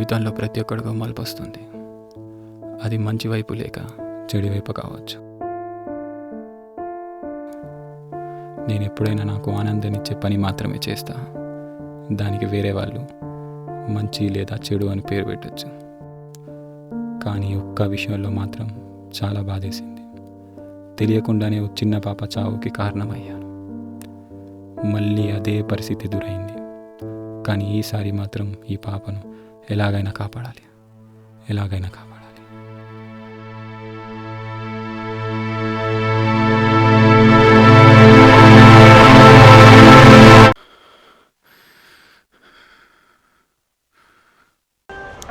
జీవితంలో ప్రతి ఒక్కడికో మలుపు వస్తుంది. అది మంచి వైపు లేక చెడు వైపు కావచ్చు. నేను ఎప్పుడైనా నాకు ఆనందాన్నిచ్చే పని మాత్రమే చేస్తా. దానికి వేరే వాళ్ళు మంచి లేదా చెడు అని పేరు పెట్టచ్చు. కానీ ఒక్క విషయంలో మాత్రం చాలా బాధేసింది. తెలియకుండానే ఓ చిన్న పాప చావుకి కారణమయ్యాను. మళ్ళీ అదే పరిస్థితి ఎదురైంది. కానీ ఈసారి మాత్రం ఈ పాపను ఎలాగైనా కాపాడాలి.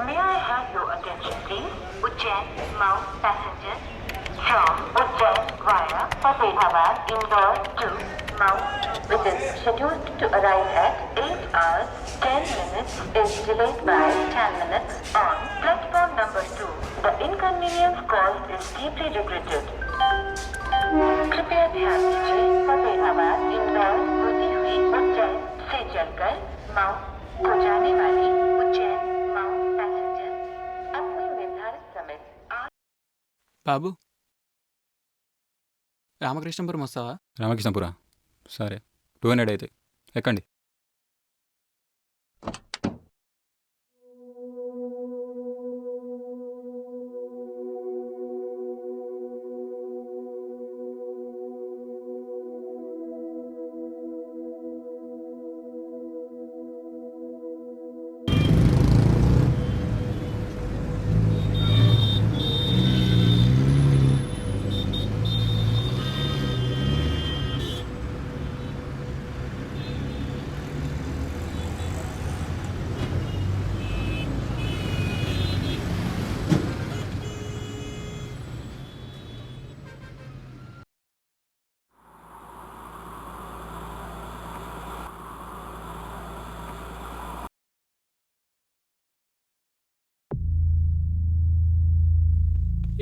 May I have your attention, please? Ujjain Mount passenger from Ujjain via Faridabad, Indore to Mount, which is scheduled to arrive at 8 hours 10 minutes, is delayed by 10 minutes on platform number 2. The inconvenience caused is deeply regretted. कृपया ध्यान दीजिए, फतेहाबाद इंदौर होती हुई उज्जैन से चलकर mount को जाने वाली उज्जैन माउंट पैसेंजर अपने निर्धारित समय బాబు, రామకృష్ణపురం వస్తావా? రామకృష్ణపురం సరే, 200 అయితే ఎక్కండి.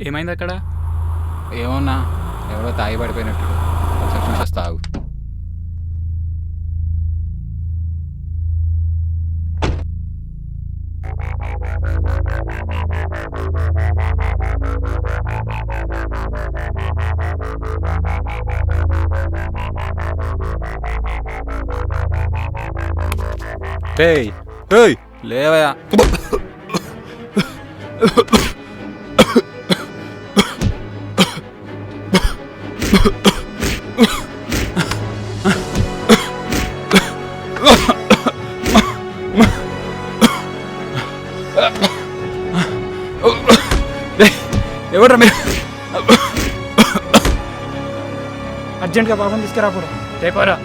ఏమైంది అక్కడ? ఏమన్నా, ఎవరో తాగి పడిపోయినట్టు. ఒకసారి చూసేస్తా ఆగు. ఏయ్ ఏయ్, లేవయా. ఎవడ్రా మీరు? అర్జెంట్గా బాబుని తీసుకురాకూడదు. రేపారా.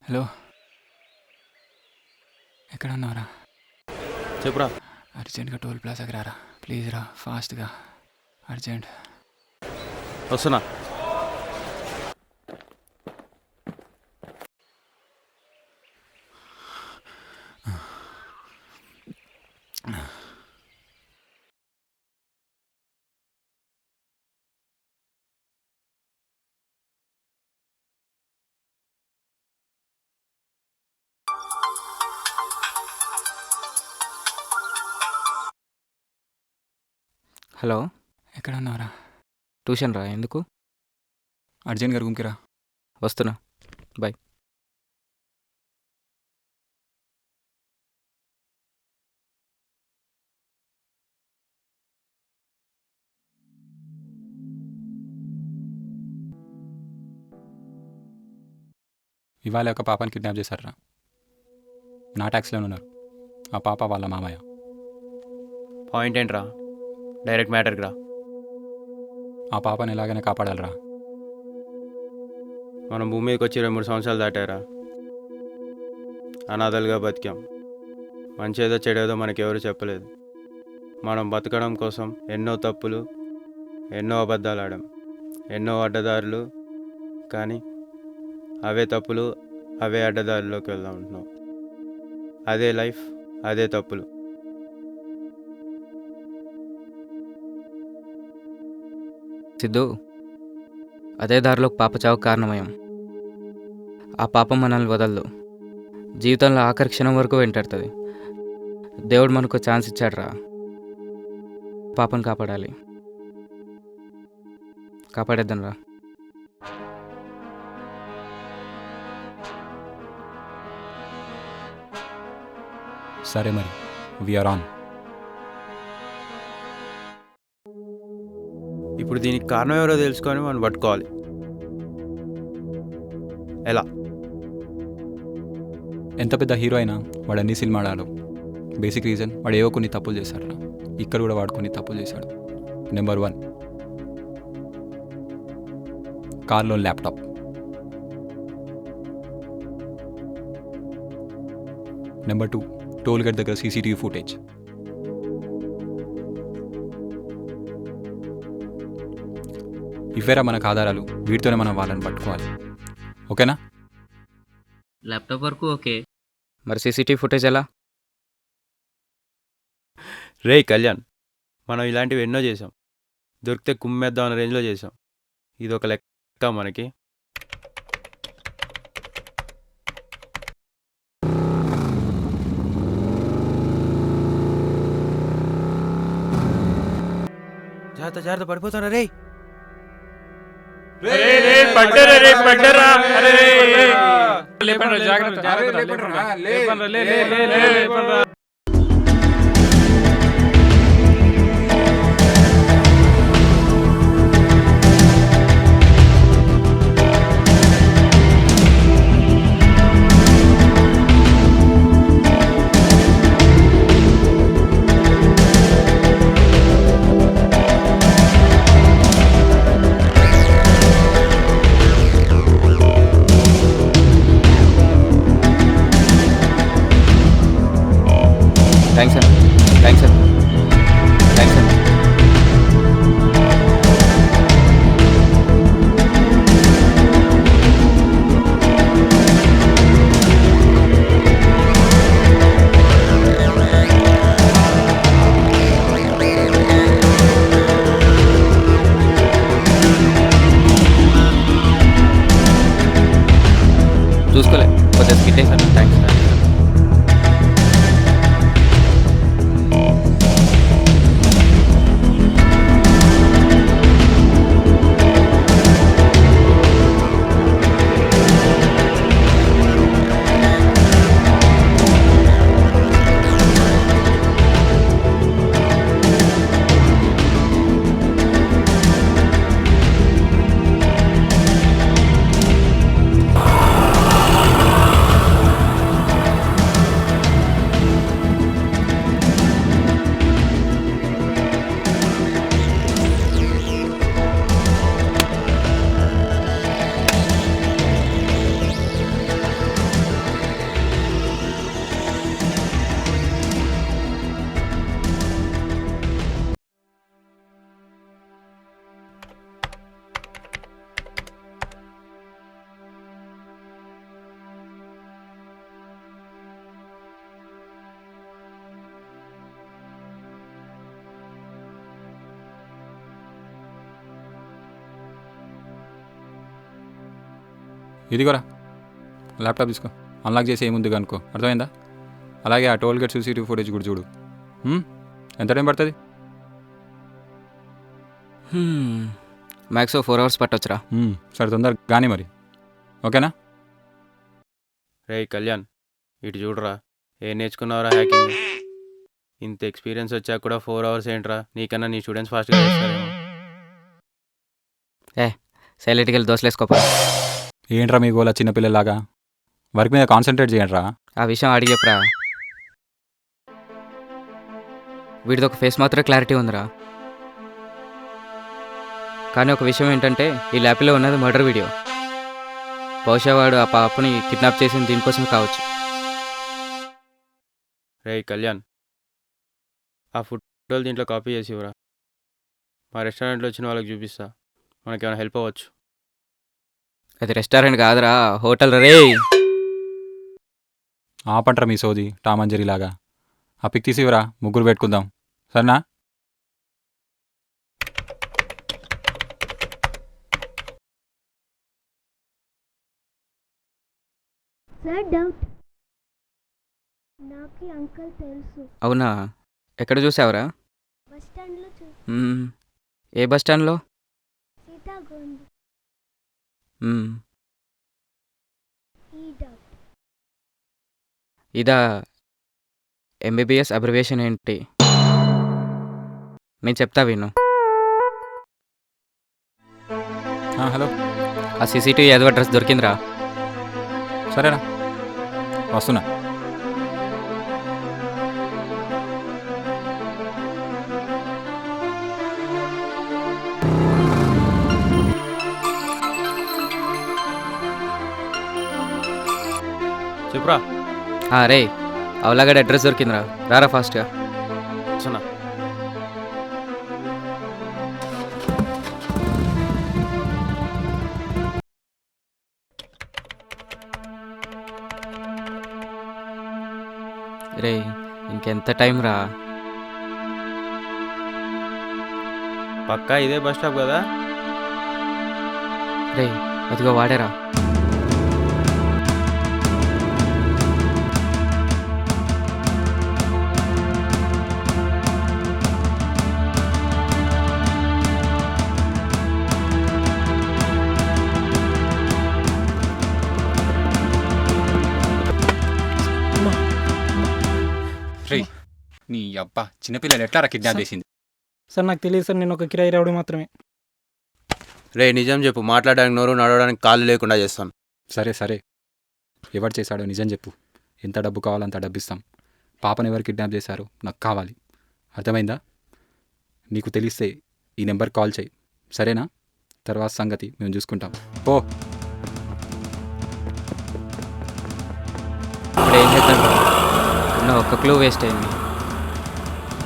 హలో, ఎక్కడ ఉన్నావురా? చెప్పురా. అర్జెంట్గా టోల్ ప్లాజాకి రారా ప్లీజ్. రా ఫాస్ట్గా, అర్జెంట్. వస్తున్నా. హలో, ఎక్కడ ఉన్నావురా? ట్యూషన్ రా. ఎందుకు? అర్జెంట్గా రూమ్కి రా. వస్తున్నా. బాయ్. ఇవాళ ఒక పాపని కిడ్నాప్ చేశారా? నా ట్యాక్సీలోనే ఉన్నారు. ఆ పాప వాళ్ళ మామయ్య. పాయింట్ ఏంట్రా? డైరెక్ట్ మ్యాటర్కి రా. ఆ పాపని ఎలాగైనా కాపాడాలరా. మనం భూమి మీదకి వచ్చి 2-3 సంవత్సరాలు దాటారా. అనాథలుగా బతికాం. మంచేదో చెడేదో మనకెవరు చెప్పలేదు. మనం బతకడం కోసం ఎన్నో తప్పులు, ఎన్నో అబద్ధాలు ఆడాం, ఎన్నో అడ్డదారులు. కానీ అవే తప్పులు, అవే అడ్డదారుల్లోకి వెళ్దాం ఉంటున్నాం. అదే లైఫ్, అదే తప్పులు. సిద్ధు, అదే దారిలో పాప చావు కారణమయ్యాం. ఆ పాపం మనల్ని వదలదు. జీవితంలో ఆఖరి క్షణం వరకు వెంటాడుతుంది. దేవుడు మనకు ఛాన్స్ ఇచ్చాడు రా. పాపను కాపాడాలి. కాపాడేద్దాం రా. సరే మరి, వీఆర్ ఆన్. ఇప్పుడు దీనికి కారణం ఎవరో తెలుసుకొని మనం పట్టుకోవాలి. ఎలా? ఎంత పెద్ద హీరో అయినా వాడు అన్ని సినిమాలు ఆడవు. బేసిక్ రీజన్, వాడు ఏవో కొన్ని తప్పులు చేశాడు. ఇక్కడ కూడా వాడు కొన్ని తప్పులు చేశాడు. నెంబర్ 1, కార్లో ల్యాప్టాప్. నెంబర్ 2, టోల్ గేట్ దగ్గర సీసీటీవీ ఫుటేజ్. ఇవేరా మనకు ఆధారాలు. వీటితోనే మనం వాళ్ళని పట్టుకోవాలి. ఓకేనా? ల్యాప్టాప్ వరకు ఓకే, మరి సీసీటీవీ ఫుటేజ్ ఎలా? రే కళ్యాణ్, మనం ఇలాంటివి ఎన్నో చేసాం. దొరికితే కుమ్మేద్దాం అనే రేంజ్లో చేసాం. ఇది ఒక లెక్క మనకి. జాగ్రత్త జాగ్రత్త, పడిపోతారా రే. థ్యాంక్స్ అన్న. థ్యాంక్స్ అన్న. థ్యాంక్స్ అన్న. చూసుకోలే, కొద్దిగా స్కిట్ వేసాను. థ్యాంక్స్. ఇదిగోరా ల్యాప్టాప్ తీసుకో. అన్లాక్ చేసి ఏముంది కనుకో. అర్థమైందా? అలాగే ఆ టోల్ గేట్ సీసీటీవీ ఫుటేజ్ కూడా చూడు. ఎంత టైం పడుతుంది? Max 4 hours పట్టొచ్చురా. సరే తొందర కానీ మరి ఓకేనా? రేయ్ కళ్యాణ్, ఇటు చూడరా, ఏం నేర్చుకున్నావురా హ్యాకింగ్? ఇంత ఎక్స్పీరియన్స్ వచ్చాక కూడా 4 hours ఏంట్రా? నీకన్నా నీ స్టూడెంట్స్ ఫాస్ట్గా చేస్తారేమో. సైలెంట్కి వెళ్ళి దోశలేసుకోపా. ఏంట్రా మీ గోల చిన్నపిల్లలాగా? వర్క్ మీద కాన్సన్ట్రేట్ చేయండి రా. ఆ విషయం అడిగి చెప్పరా. వీడిది ఒక ఫేస్ మాత్రం క్లారిటీ ఉందిరా. కానీ ఒక విషయం ఏంటంటే ఈ ల్యాప్లో ఉన్నది మర్డర్ వీడియో. బహుశా వాడు ఆ పాపని కిడ్నాప్ చేసింది దీనికోసం కావచ్చు. రేయ్ కళ్యాణ్, ఆ ఫోటోలు దీంట్లో కాపీ చేసి ఇవ్వరా. మా రెస్టారెంట్లో వచ్చిన వాళ్ళకి చూపిస్తా, మనకేమైనా హెల్ప్ అవ్వచ్చు. అది రెస్టారెంట్ కాదురా, హోటల్ రే. ఆపంట్రా మీ సోది టామంజరి లాగా. ఆ పిక్ తీసివరా, ముగ్గురు పెట్టుకుందాం సరేనా? Sir doubt. నాకు అంకుల్ తెలుసు. అవునా, ఎక్కడ చూసావురా? బస్ స్టాండ్లో చూసి. ఏ బస్ స్టాండ్లో? సీతాగోండి. ఈ డౌట్. ఇదా ఎంబీబీఎస్ అబ్రివేషన్ ఏంటి? నేను చెప్తా విను. హలో, ఆ సీసీటీవీ ఏదో అడ్రస్ దొరికిందిరా. సరేనా వస్తున్నా. చెప్పురా. రే, అవలాగడ అడ్రస్ దొరికిందిరా, రారా ఫాస్ట్గా. వస్తున్నా. రే, ఇంకెంత టైం రా? పక్కా ఇదే బస్ స్టాప్ కదా? రే, అదిగో వాడేరా. రే నీ అబ్బా, చిన్నపిల్లలు ఎట్లా కిడ్నాప్ చేసింది? సార్ నాకు తెలియదు సార్, నేను ఒక కిరాయి రావడం మాత్రమే. రే నిజం చెప్పు, మాట్లాడడానికి నోరు నడవడానికి కాళ్ళు లేకుండా చేస్తాను. సరే సరే, ఎవరు చేశాడో నిజం చెప్పు. ఎంత డబ్బు కావాలో అంత డబ్బు ఇస్తాం. పాపను ఎవరు కిడ్నాప్ చేశారో నాకు కావాలి, అర్థమైందా? నీకు తెలిస్తే ఈ నెంబర్ కాల్ చేయి, సరేనా? తర్వాత సంగతి మేము చూసుకుంటాం. పో. ఇప్పుడు ఏం చేద్దాం? ఉన్న ఒక్క క్లూ వేస్ట్ అయింది.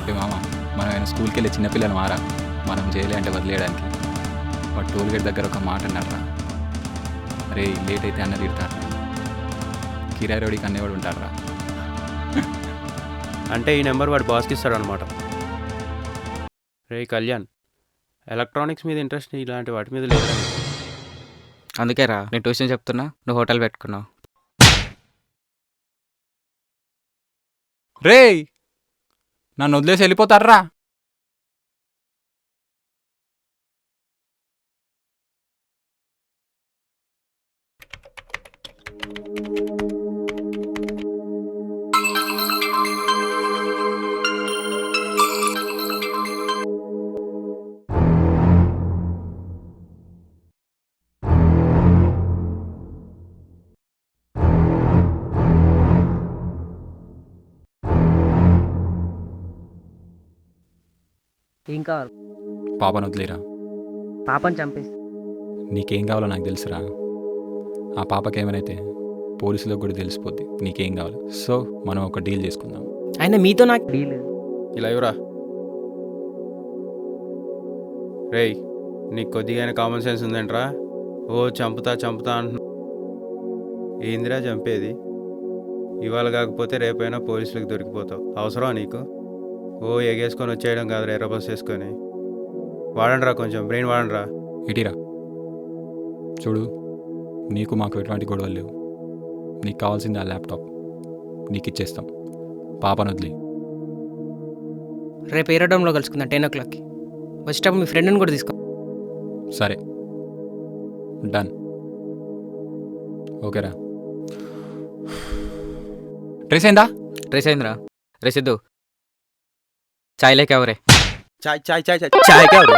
ఏ మామ, మనం ఆయన స్కూల్కి వెళ్ళి చిన్నపిల్లలు మారా, మనం చేయలే అంటే వదిలేయడానికి. వాడు టోల్ గేట్ దగ్గర ఒక మాట అన్నారా, అరే లేట్ అయితే అన్న తిడతారా, కిరాయి రోడికి అన్నేవాడు ఉంటారా. అంటే ఈ నెంబర్ వాడు బాస్కి ఇస్తాడు అనమాట. రే కళ్యాణ్, ఎలక్ట్రానిక్స్ మీద ఇంట్రెస్ట్ ఇలాంటి వాటి మీద లేదు. అందుకే రా, నేను ట్యూషన్ చెప్తున్నా, నువ్వు హోటల్ పెట్టుకున్నావు. రేయ్, నన్ను వదిలేసి వెళ్ళిపోతారా? ఏం కావాలి? పాపను వదిలేరా. పాపని చంపేసి. నీకేం కావాలో నాకు తెలుసురా. ఆ పాపకేమైతే పోలీసులకు కూడా తెలిసిపోద్ది నీకేం కావాలి. సో మనం ఒక డీల్ చేసుకుందాం. అయినా మీతో నాకు డీల్. ఇలా ఇవ్వరా. రేయ్, నీకు కొద్దిగా కామన్ సెన్స్ ఉందంట్రా? ఓ చంపుతా చంపుతా అంటున్నా. ఏందిరా చంపేది? ఇవాళ కాకపోతే రేపైనా పోలీసులకు దొరికిపోతావు. అవసరమా నీకు? ఓ ఎగేసుకొని వచ్చేయడం కాదురా, ఎర్ర బస్ వేసుకొని. వాడండిరా, కొంచెం బ్రెయిన్ వాడండిరా. ఇటీరా చూడు, నీకు మాకు ఎటువంటి గొడవలు లేవు. నీకు కావాల్సింది ఆ ల్యాప్టాప్, నీకు ఇచ్చేస్తాం. పాపను వదిలి. రేపు ఏరోడంలో కలుసుకుందాం 10 o'clockకి. వచ్చేటప్పుడు మీ ఫ్రెండ్ని కూడా తీసుకో. సరే, డన్. ఓకేరా. ట్రేస్ అయిందా? ట్రేస్ అయిందిరా. రే సిద్ధు, చాయ్ లేక ఎవరే? చాయ్ చాయ్ చాయ్ చాయ్ చాయ్ కే ఎవరు?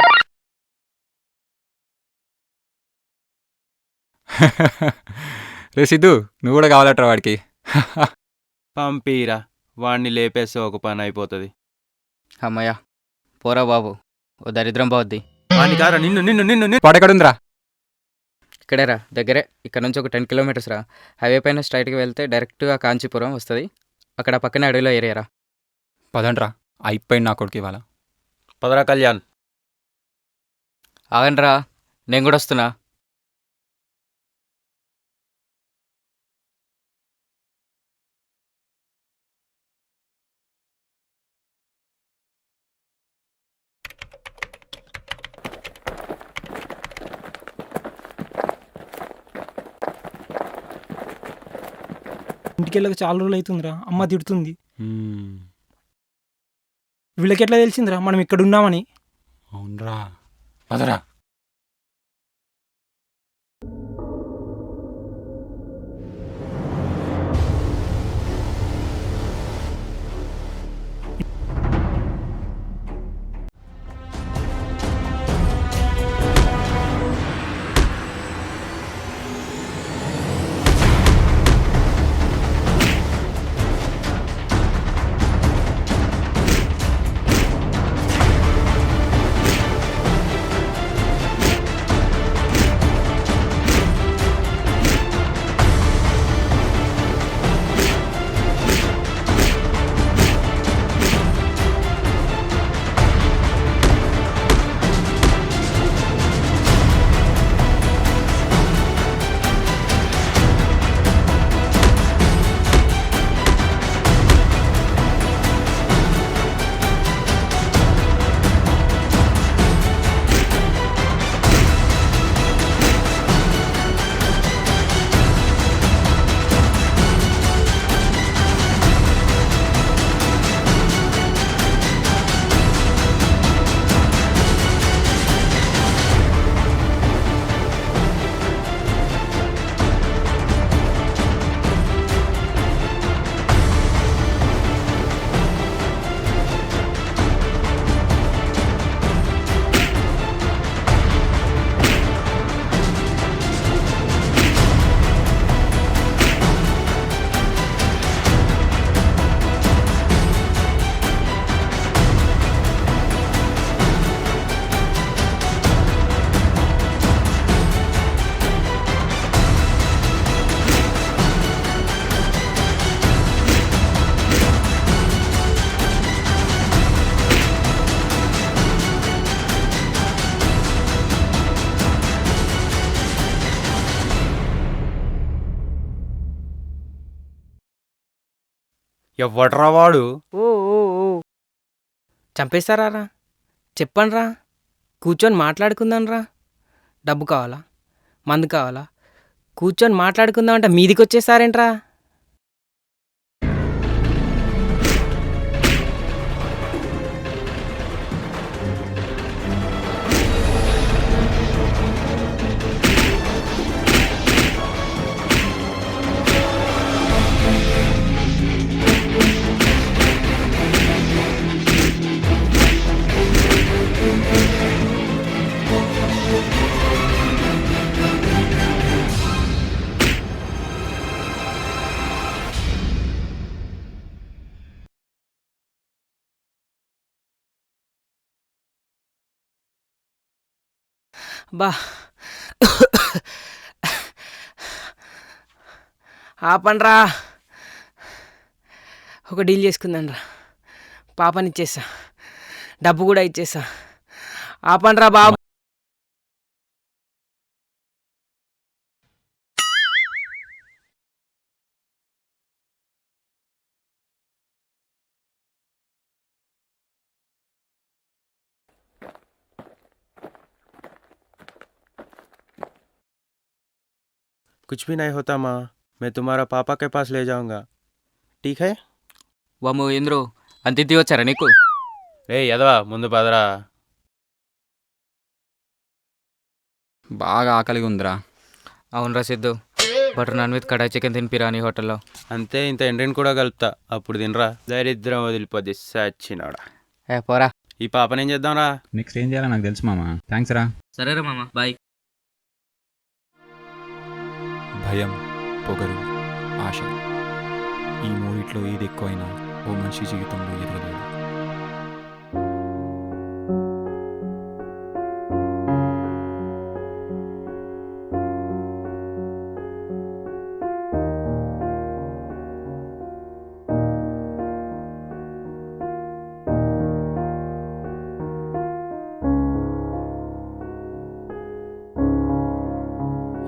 రే సిద్ధు, నువ్వు కూడా కావాలట్రా వాడికి. పంపిరా, వాడిని లేపేస్తే ఒక పని అయిపోతుంది. అమ్మయ్య, పోరా బాబు, ఓ దరిద్రం పోద్ది. వాడిని కారా, నిన్ను నిన్ను నిన్ను నిన్ను పడకడుందిరా. ఇక్కడేరా, దగ్గరే. ఇక్కడ నుంచి ఒక 10 కిలోమీటర్స్ రా. హైవే పైన స్ట్రైట్కి వెళ్తే డైరెక్ట్గా కాంచీపురం వస్తుంది. అక్కడ పక్కనే అడవిలో ఏరియారా. పదండ్రా, అయిపోయింది నా కొడుకు ఇవాళ. పదరా కళ్యాణ్. ఆగండ్రా, నేను కూడా వస్తున్నా. ఇంటికి వెళ్ళక చాలా రోజులు అవుతుందిరా. అమ్మ తిడుతుంది. మ్మ్. వీళ్ళకి ఎట్లా తెలిసిందిరా మనం ఇక్కడ ఉన్నామని? అవునరా, పదరా. ఎవడ్రా వాడు? ఓ ఓ ఓ చంపేస్తారా రా? చెప్పండి రా, కూర్చొని మాట్లాడుకుందాం రా. డబ్బు కావాలా, మందు కావాలా? కూర్చొని మాట్లాడుకుందాం అంటే మీదికి వచ్చేసారేంట్రా? బా ఆపండ్రా, ఒక డీల్ చేసుకుందాం రా. పాపని ఇచ్చేసా, డబ్బు కూడా ఇచ్చేసా. ఆపండ్రా బాబు. कुछ भी नहीं होता माँ, मैं तुम्हारा पापा के पास ले जाऊंगा, ठीक है? వాము ఏంద్రో, అంత ఇంటికి వచ్చారా నీకు? రే యదవా, ముందు పదరా. బాగా ఆకలిగా ఉందిరా. అవునరా Siddhu, butter non with kadai chicken తిని పిరానీ హోటల్లో. అంతే, ఇంత ఎండ్రిని కూడా కలుపుతా, అప్పుడు తినరా. దరిద్రం వదిలిపోద్ది సచ్చినాడా. పోరా. ఈ పాపనేం చేద్దాంరా? నెక్స్ట్ ఏం చేయాలో నాకు తెలుసు మామ. థ్యాంక్స్ రా. సరేరా మామ, బాయ్. భయం, పొగరు, ఆశ, ఈ మూడిట్లో ఏది ఎక్కువైనా ఓ మనిషి జీవితంలో ఎదగలేడు.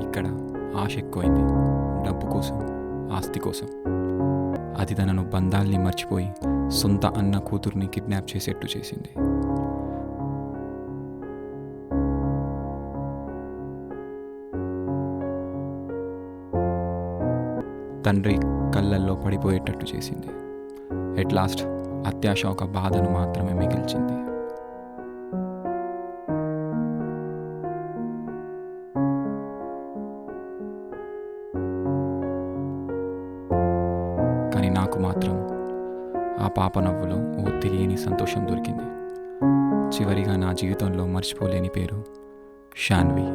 ఇక్కడ ఆశ ఎక్కువైంది, డబ్బు కోసం, ఆస్తి కోసం. అది తనను బంధాల్ని మర్చిపోయి సొంత అన్న కూతుర్ని కిడ్నాప్ చేసేట్టు చేసింది. తండ్రి కళ్ళల్లో పడిపోయేటట్టు చేసింది. ఎట్ లాస్ట్ అత్యాశ ఒక బాధను మాత్రమే మిగిల్చింది. కానీ నాకు మాత్రం ఆ పాప నవ్వులో ఓ తెలియని సంతోషం దొరికింది. చివరిగా నా జీవితంలో మర్చిపోలేని పేరు శాన్వి.